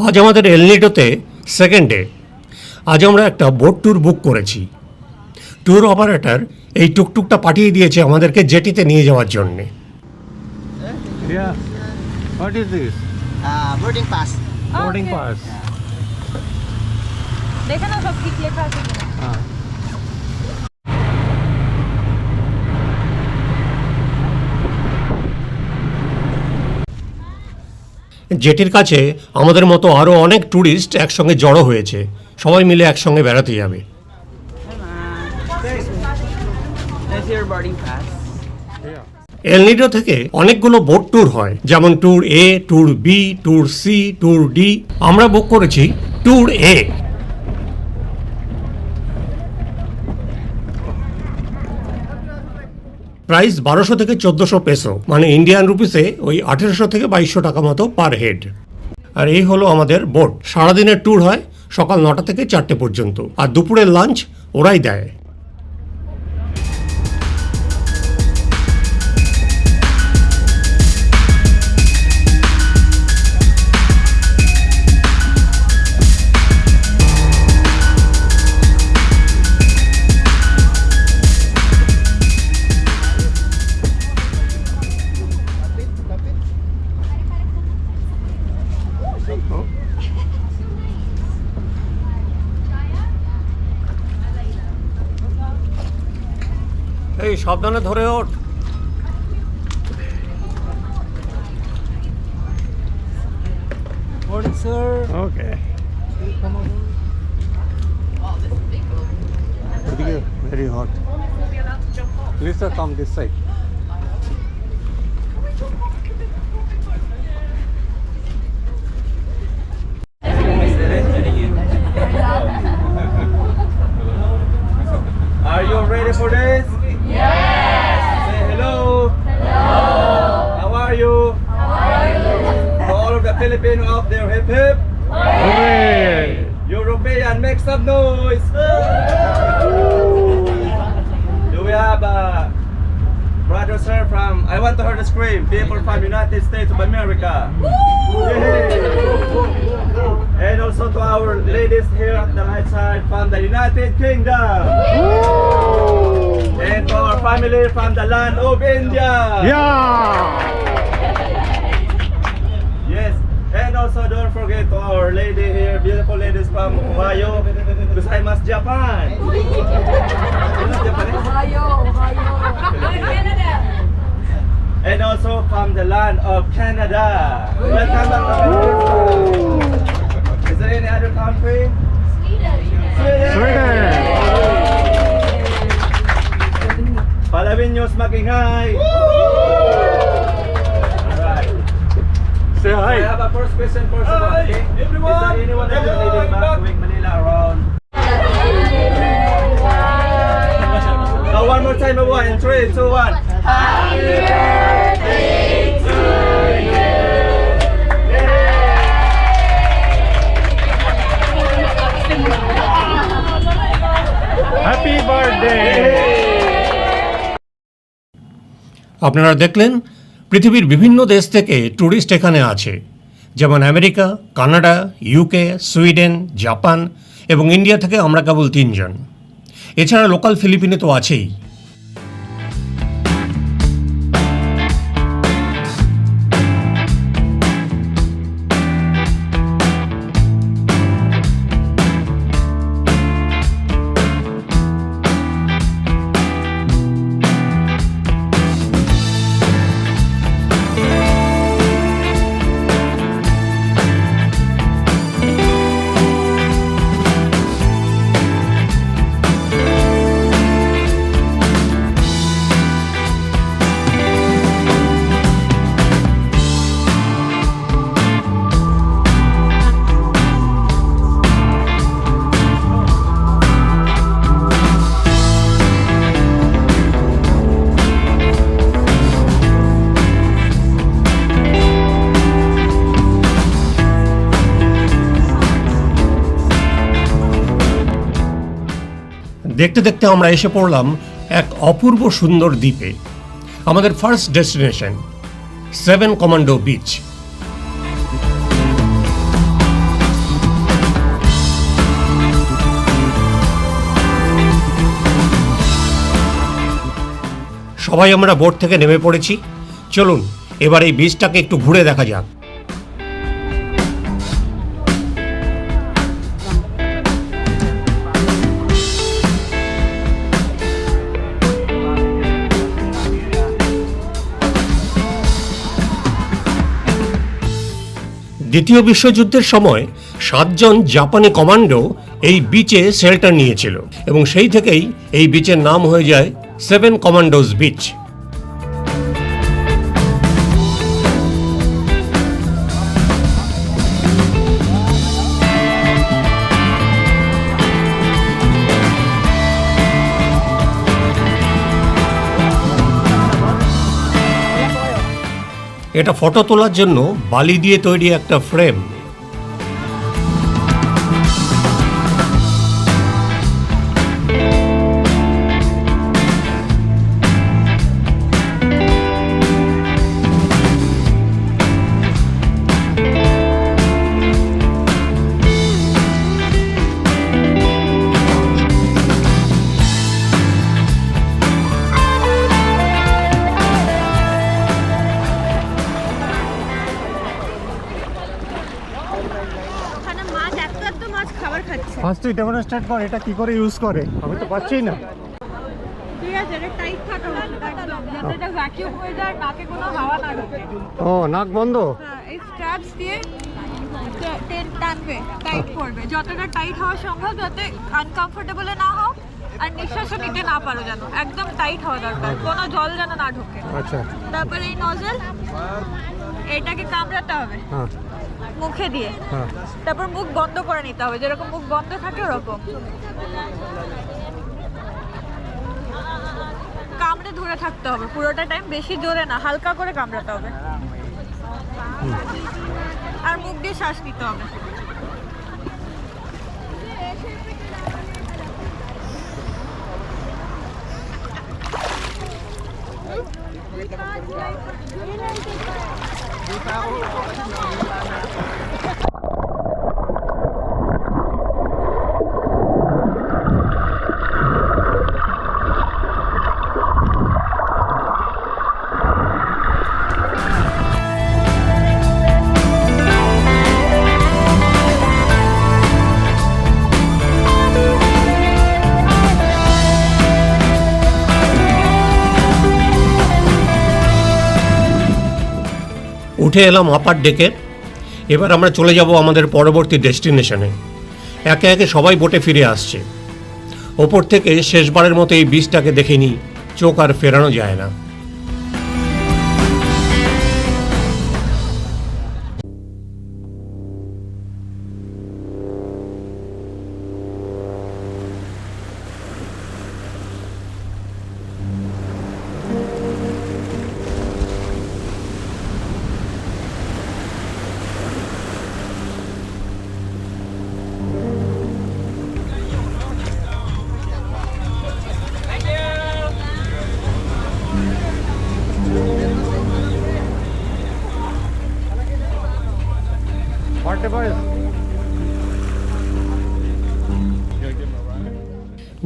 আজ আমাদের এলনিডোতে second day. আজ আমরা একটা বোট ট্যুর বুক করেছি। ট্যুর অপারেটর এই টুকটুকটা পাঠিয়ে দিয়েছে আমাদেরকে জেটিতে নিয়ে যাওয়ার জন্যে। Yeah. What is this? Boarding pass. Boarding Okay. pass. দেখে না সব ঠিক লেখা আছে কিনা। জেটির কাছে আমাদের মতো আরও অনেক ট্যুরিস্ট একসঙ্গে জড়ো হয়েছে। সবাই মিলে একসঙ্গে বেড়াতে যাবে। That's your boarding pass. এলনিডো থেকে অনেকগুলো বোট ট্যুর হয়, যেমন tour A, tour B, tour C, tour D. আমরা বুক করেছি ট্যুর এ। প্রাইস 1200 থেকে 1400 পেসো, মানে ইন্ডিয়ান রুপিসে ওই 1800 থেকে 2200 টাকা মতো পার হেড। আর এই হলো আমাদের বোট। সারাদিনের ট্যুর হয় সকাল 9টা থেকে 4টে পর্যন্ত, আর দুপুরের লাঞ্চ ওরাই দেয়। এই সাবধানে ধরে ওঠ। Morning, sir. Okay. Very hot. Lisa, come this side. Are you ready for this? Yes! Say hello! Hello! How are you? For all of the Filipino out there, hip hip! Hooray! European, make some noise! Do we have brothers here from, I want to hear the scream, people from United States of America? Yeah. And also to our ladies here at the right side from the United Kingdom. And to our family from the land of India. Yeah! Yes. And also don't forget to our lady here, beautiful ladies from Ohio, Gozaimasu, Japan. You know Japanese? Ohio. Canada. And also from the land of Canada. Welcome back to Canada. Is there any other country? Sweden! Palawinos magingay. Alright. Say I hi. have a first question for someone. Okay? Is there anyone that is leading back to Manila around? Oh, one more time, everyone. In 3, 2, 1. Happy birthday! আপনারা দেখলেন পৃথিবীর বিভিন্ন দেশ থেকে tourist এখানে আছে, যেমন America, Canada, UK, Sweden, Japan এবং ইন্ডিয়া থেকে আমরা কেবল 3 জন। এছাড়া লোকাল ফিলিপিনো তো আছেই। দেখতে দেখতে আমরা এসে পড়লাম এক অপূর্ব সুন্দর দ্বীপে। আমাদের ফার্স্ট ডেস্টিনেশন 7 কমান্ডো বিচ। সবাই আমরা বোট থেকে নেমে পড়েছি। চলুন এবার এই বিচটাকে একটু ঘুরে দেখা যাক। দ্বিতীয় বিশ্বযুদ্ধের সময় 7 জন জাপানি কমান্ডো এই বিচে শেল্টার নিয়েছিল এবং সেই থেকেই এই বিচের নাম হয়ে যায় 7 কমান্ডোজ বিচ। এটা ফটো তোলার জন্য বালি দিয়ে তৈরি একটা ফ্রেম। ওখানে মাছ এত মাছ খাবার খাচ্ছে। ফার্স্ট তুই ডেমনস্ট্রেট কর এটা কি করে ইউজ করে, আমি তো পাচ্ছি না। ঠিক আছে, এটা টাইট থাকা উচিত একদম, যাতে এটা ভ্যাকিউম হয়ে যায়, নাকে কোনো হাওয়া না ঢোকে। ও নাক বন্ধ। হ্যাঁ, এই স্ট্র্যাপস দিয়ে টানবে, টাইট করবে, যতটা টাইট হওয়া সম্ভব, যাতে আনকমফোর্টেবল না হও আর নিঃশ্বাসও নিতে না পারো, যেন একদম টাইট হওয়া দরকার, কোনো জল যেন না ঢোকে। আচ্ছা তারপরে এই নজল এটাকে কামড়াতে হবে হ্যাঁ মুখে দিয়ে, হ্যাঁ তারপর মুখ বন্ধ করে নিতে হবে, যেরকম মুখ বন্ধ থাকে ওরকম। কামড়ে ধরে থাকতে হবে পুরোটা টাইম, বেশি জোরে না, হালকা করে কামড়াতে হবে আর মুখ দিয়ে শ্বাস নিতে হবে। উঠে এলাম আপার ডেকে। এবার আমরা চলে যাব আমাদের পরবর্তী ডেস্টিনেশনে। একে একে সবাই বোটে ফিরে আসছে। ওপর থেকে শেষবারের মতো এই বিচটাকে দেখে নিই, চোখ আর ফেরানো যায় না।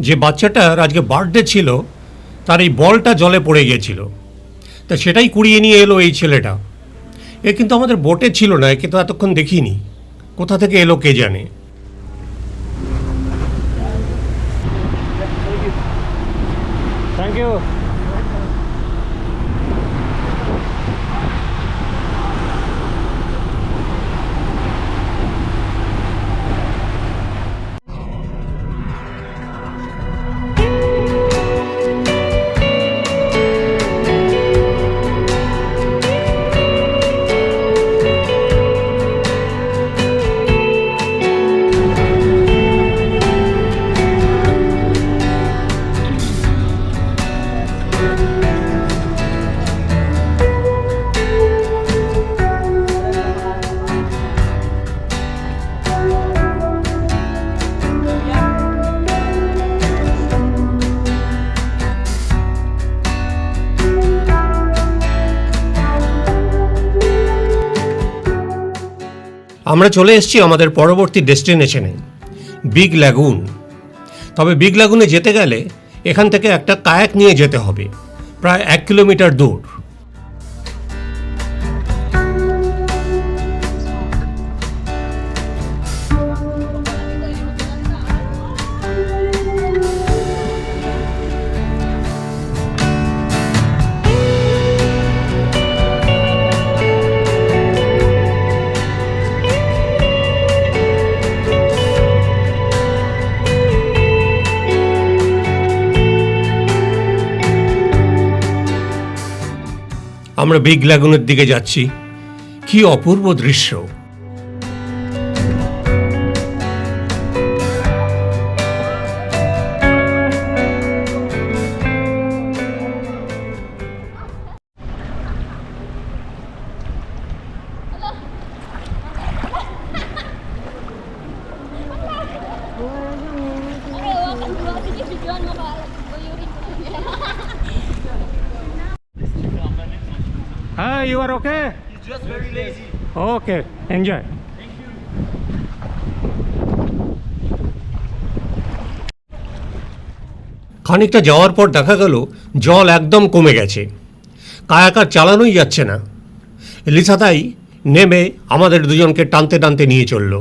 যে বাচ্চাটার আজকে বার্থডে ছিল, তার এই বলটা জলে পড়ে গিয়েছিল, তা সেটাই কুড়িয়ে নিয়ে এলো এই ছেলেটা। এ কিন্তু আমাদের বোটে ছিল না, একে তো এতক্ষণ দেখিনি, কোথা থেকে এলো কে জানে। Thank you. আমরা চলে এসেছি আমাদের পরবর্তী ডেস্টিনেশনে, বিগ ল্যাগুন। তবে বিগ ল্যাগুনে যেতে গেলে এখান থেকে একটা কায়াক নিয়ে যেতে হবে, প্রায় 1 কিলোমিটার দূর। আমরা বিগ ল্যাগুনের দিকে যাচ্ছি। কি অপূর্ব দৃশ্য! Hi, you are okay? He's just very lazy. Okay, enjoy. খানিকটা যাওয়ার পর দেখা গেল জল একদম কমে গেছে, কায়াকার চালানোই যাচ্ছে না। লিসা তাই নেমে আমাদের দুজনকে টানতে টানতে নিয়ে চলল।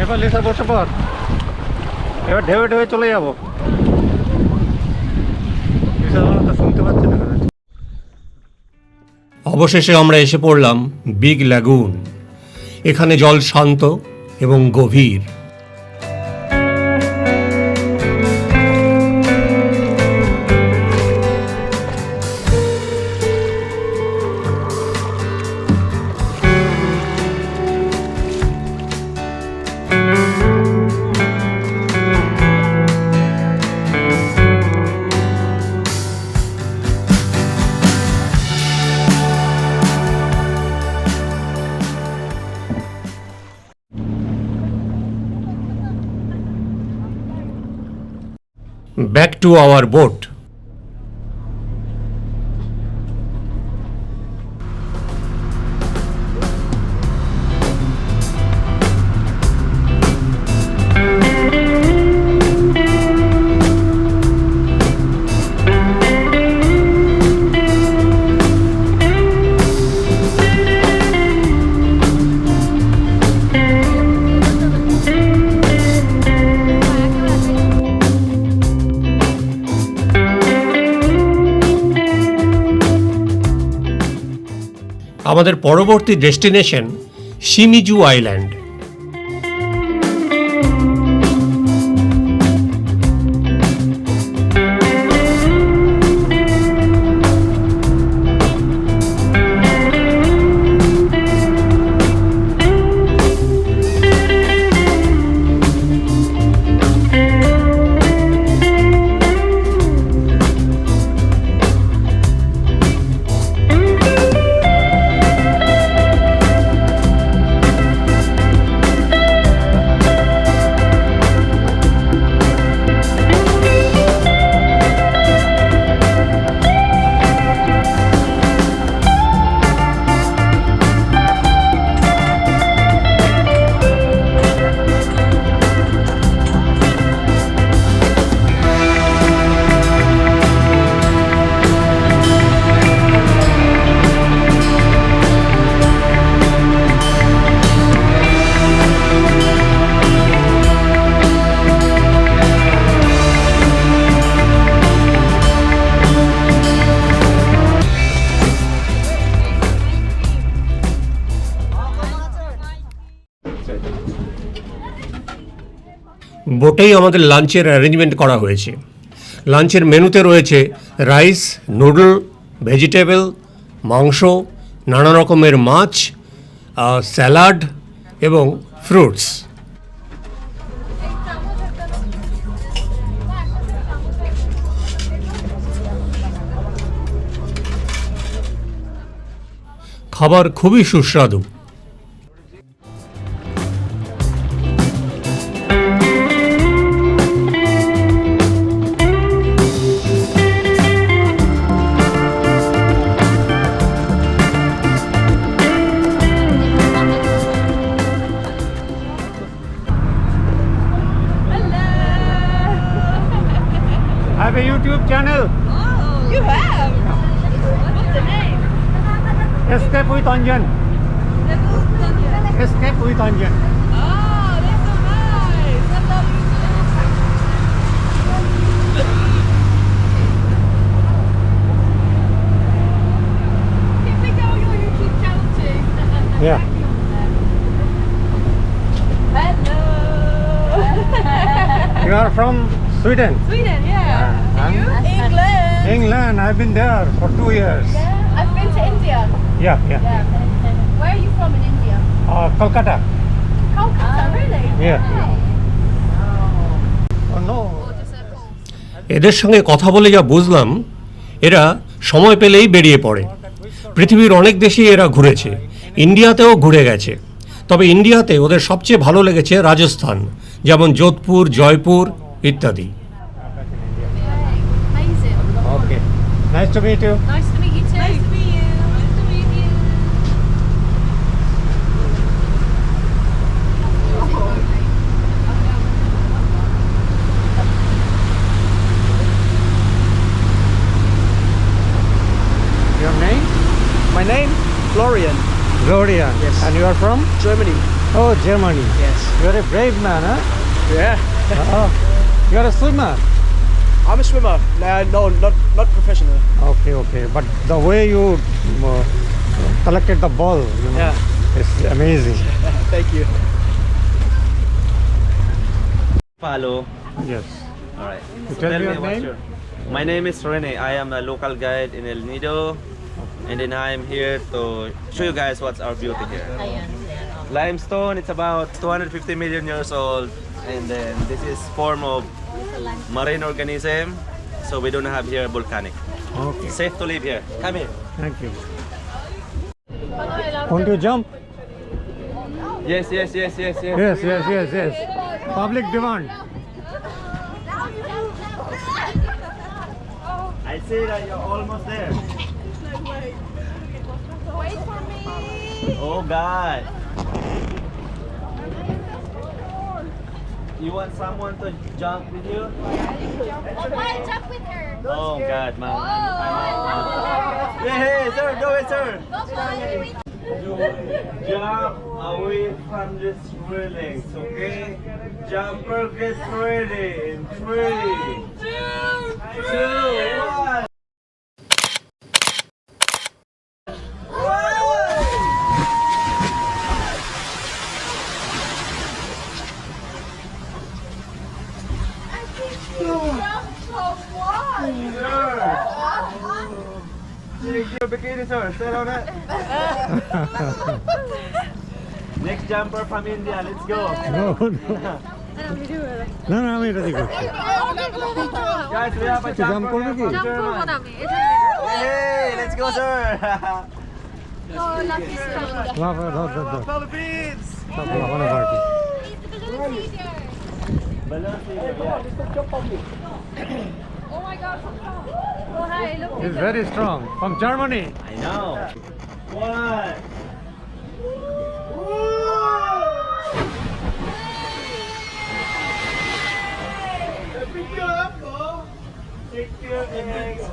এবার লিসা বসে পর, এবার ঢেউে ঢেউে চলে যাব। শুনতে পাচ্ছি না। অবশেষে আমরা এসে পড়লাম বিগ ল্যাগুন। এখানে জল শান্ত এবং গভীর। Back to our boat. আমাদের পরবর্তী ডেস্টিনেশন শিমিজু আইল্যান্ড। বোটেই আমাদের লাঞ্চের অ্যারেঞ্জমেন্ট করা হয়েছে। লাঞ্চের মেনুতে রয়েছে রাইস, নুডল, ভেজিটেবল, মাংস, নানা রকমের মাছ, স্যালাড এবং ফ্রুটস। খাবার খুবই সুস্বাদু। I have a YouTube channel. Oh, you have? What's the name? Escape with Anjan. Escape with Anjan. Oh, that's so nice. I love you. Can we go your YouTube channel too? Yeah. Hello. You are from Sweden. Sweden, yeah. And You? England. England. I've been there for 2 years. I've been to India. Yeah. Where are you from in India? Kolkata. Kolkata, really? Yeah. Wow. Oh no. এদের সঙ্গে কথা বলে যা বুঝলাম, এরা সময় পেলেই বেরিয়ে পড়ে। পৃথিবীর অনেক দেশেই এরা ঘুরেছে, ইন্ডিয়াতেও ঘুরে গেছে। তবে ইন্ডিয়াতে ওদের সবচেয়ে ভালো লেগেছে রাজস্থান, যেমন যোধপুর, জয়পুর ইত্যাদি। Amazing. Okay, nice to meet you. Nice to meet you too. Nice to meet you. Nice to meet you. Your name? My name? Florian. Gloria. Yes. And you are from? Germany. Oh, Germany. Yes. You are a brave man, huh? Yeah. You are a swimmer. I'm a swimmer. No, not professional. Okay. But the way you collected the ball, you know, Yeah. it's amazing. Thank you. Follow. Yes. All right. You tell me your what's name? your. My name is Rene. I am a local guide in El Nido, and then I am here to show you guys what's our beauty here. Limestone. It's about 250 million years old, and then this is form of marine organism. So we don't have here volcanic. Okay. Safe to live here. Come here. Thank you. Want to jump? Yes. Yes. Public demand. I see that you're almost there. Wait for me. Oh God. You want someone to jump with you? I'll jump with her. Oh God, man. Oh. Hey, sir, go ahead, sir. Don't Jump away from the railings, okay? Jumper, get ready. In 3, 2, 1. Take your bikini, sir. Stand on it. Next jumper from India. Let's go. No, আমি এটা দিয়ে করছি। Guys, we have a jump jumper করবে here কি? from Jump করবো German. না আমি। Hey, let's go, sir. Oh, lucky star. ধর। Philippines. তারপর ওখানে party. Oh my God. Oh, hi, look. It's very strong. From Germany. I know. 1. Take your eggs.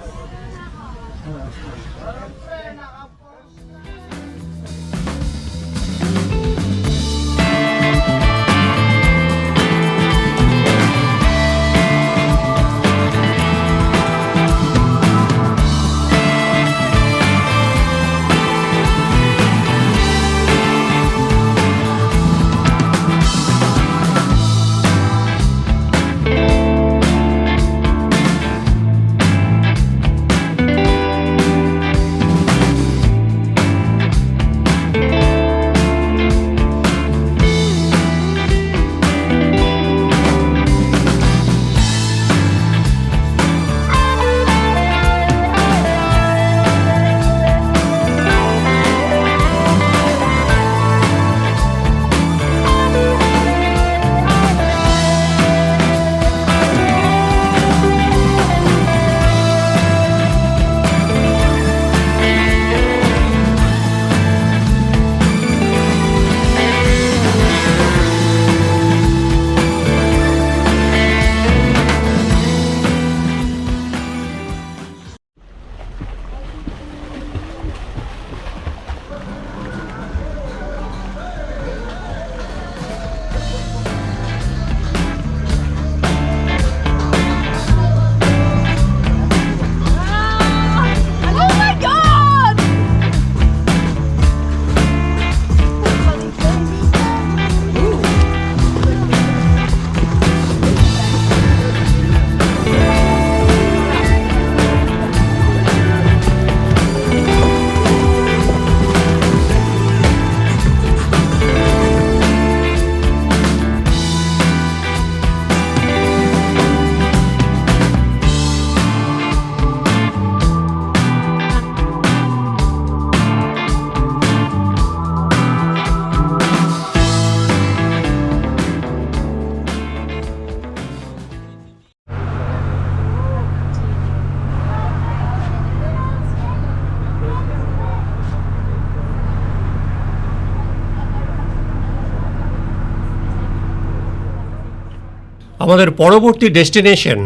আমাদের পরবর্তী ডেস্টিনেশন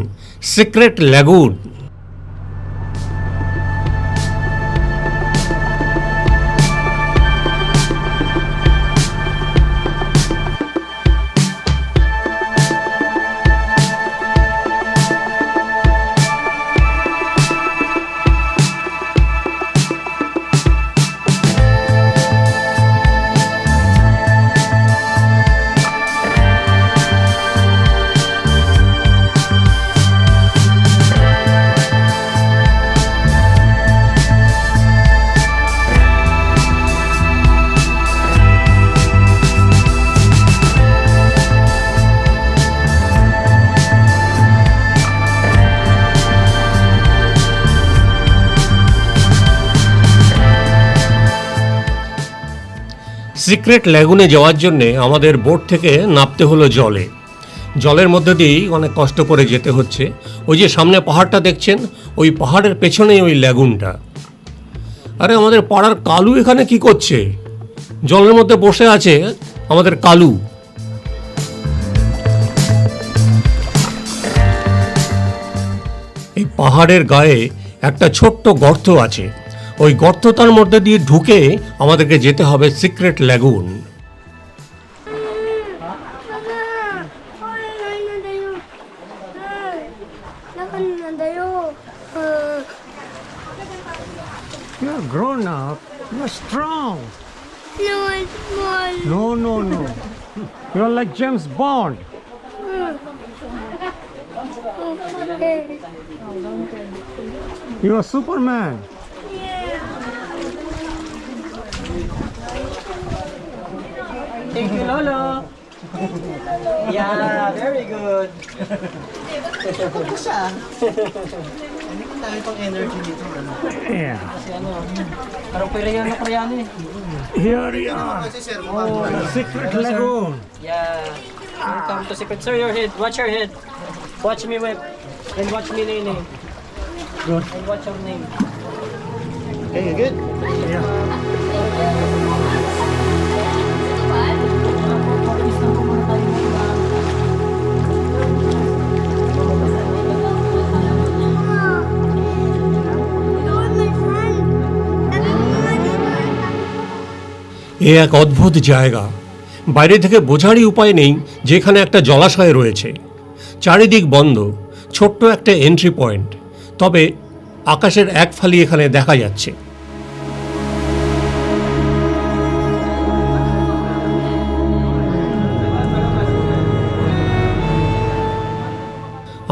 সিক্রেট ল্যাগুন। সিক্রেট ল্যাগুনে যাওয়ার জন্যে আমাদের বোট থেকে নামতে হলো জলে। জলের মধ্যে দিয়েই অনেক কষ্ট করে যেতে হচ্ছে। ওই যে সামনে পাহাড়টা দেখছেন, ওই পাহাড়ের পেছনেই ওই ল্যাগুনটা। আরে আমাদের পাড়ার কালু এখানে কি করছে? জলের মধ্যে বসে আছে আমাদের কালু। এই পাহাড়ের গায়ে একটা ছোট্ট গর্ত আছে। ওই গর্তটার মধ্যে দিয়ে ঢুকে আমাদেরকে যেতে হবে secret ল্যাগুন। You're grown up. You're strong. No, it's small. No, no, no. You're like James Bond. Okay. You're Superman. Thank you, Lolo. Yeah, very good. Yeah. Parang Koreano eh. Here we are. Oh, the secret lagoon. Yeah. Welcome to Secret. Sir, your head. Watch your head. Watch me, Web. And watch me, Nene. Good. And watch your name. Okay, you good? Yeah. এ এক অদ্ভুত জায়গা। বাইরে থেকে বোঝারই উপায় নেই যে এখানে একটা জলাশয় রয়েছে। চারিদিক বন্ধ, ছোট্ট একটা এন্ট্রি পয়েন্ট। তবে আকাশের এক ফালি এখানে দেখা যাচ্ছে।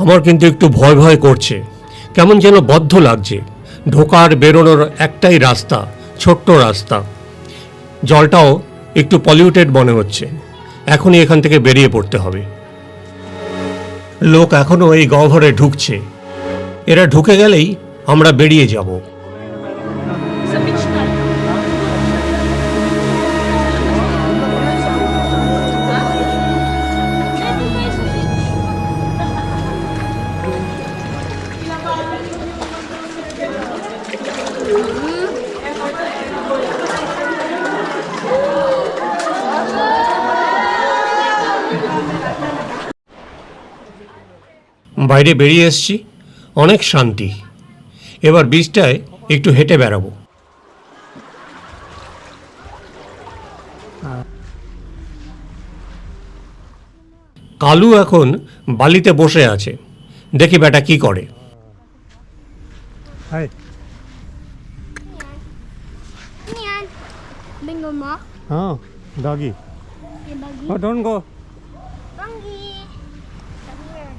আমার কিন্তু একটু ভয় ভয় করছে, কেমন যেন বদ্ধ লাগছে। ঢোকার বেরোনোর একটাই রাস্তা, ছোট্ট রাস্তা। জলটাও একটু পলিউটেড মনে হচ্ছে। এখনই এখান থেকে বেরিয়ে পড়তে হবে। লোক এখনও এই গহ্বরে ঢুকছে। এরা ঢুকে গেলেই আমরা বেরিয়ে যাব। Sa beach na. বাইরে বেরিয়ে এসেছি, অনেক শান্তি। এবার বিচটায় একটু হেঁটে বেড়াবো। কালু এখন বালিতে বসে আছে, দেখি বেটা কি করে। Hi. Ano yan? Bingo mo? Oh, doggy. Yung bagi? Oh, don't go. Banggi! Come here.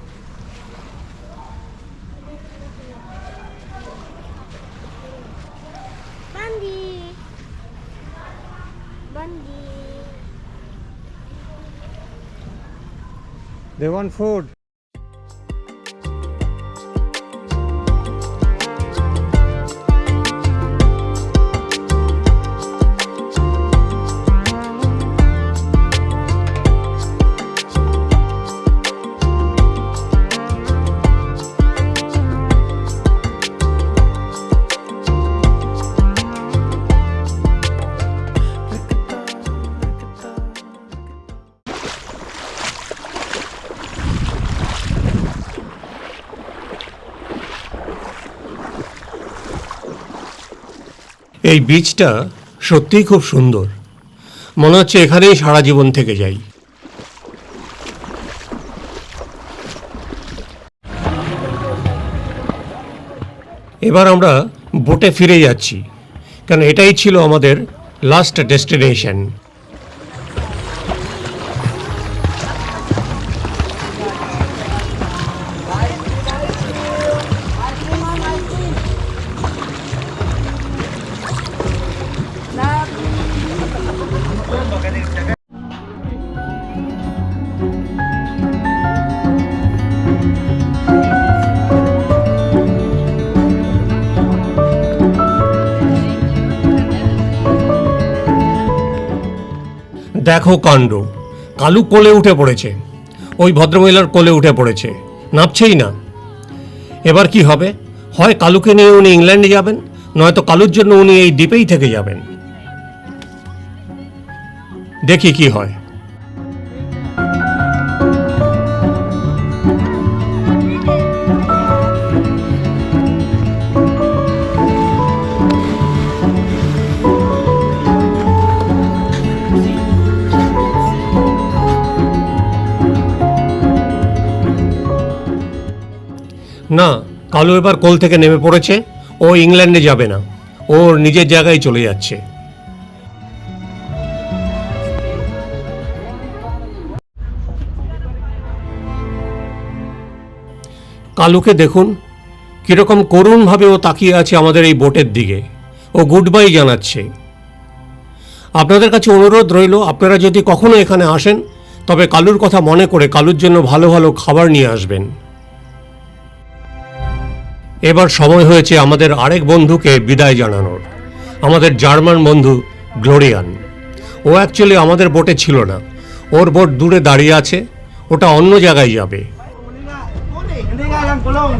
Banggi! Banggi! They want food. এই বীচটা সত্যিই খুব সুন্দর, মনে হচ্ছে এখানেই সারা জীবন থেকে যাই। এবার আমরা বোটে ফিরে যাচ্ছি, কারণ এটাই ছিল আমাদের লাস্ট ডেস্টিনেশন। দেখো কাণ্ড, কালু কোলে উঠে পড়েছে, ওই ভদ্রমহিলার কোলে উঠে পড়েছে, নামছেই না। এবার কি হবে? হয় কালুকে নিয়ে উনি ইংল্যান্ডে যাবেন, নয়তো কালুর জন্য উনি এই দ্বীপেই থেকে যাবেন। দেখি কি হয়। না, কালু এবার কোল থেকে নেমে পড়েছে, ও ইংল্যান্ডে যাবে না, ওর নিজের জায়গায় চলে যাচ্ছে। কালুকে দেখুন কীরকম করুণভাবে ও তাকিয়ে আছে আমাদের এই বোটের দিকে, ও গুড বাই জানাচ্ছে। আপনাদের কাছে অনুরোধ রইল, আপনারা যদি কখনো এখানে আসেন তবে কালুর কথা মনে করে কালুর জন্য ভালো ভালো খাবার নিয়ে আসবেন। এবার সময় হয়েছে আমাদের আরেক বন্ধুকে বিদায় জানানোর, আমাদের জার্মান বন্ধু গ্লোরিয়ান। ও অ্যাকচুয়ালি আমাদের বোটে ছিল না, ওর বোট দূরে দাঁড়িয়ে আছে, ওটা অন্য জায়গায় যাবে। Hindi nga lang kulong.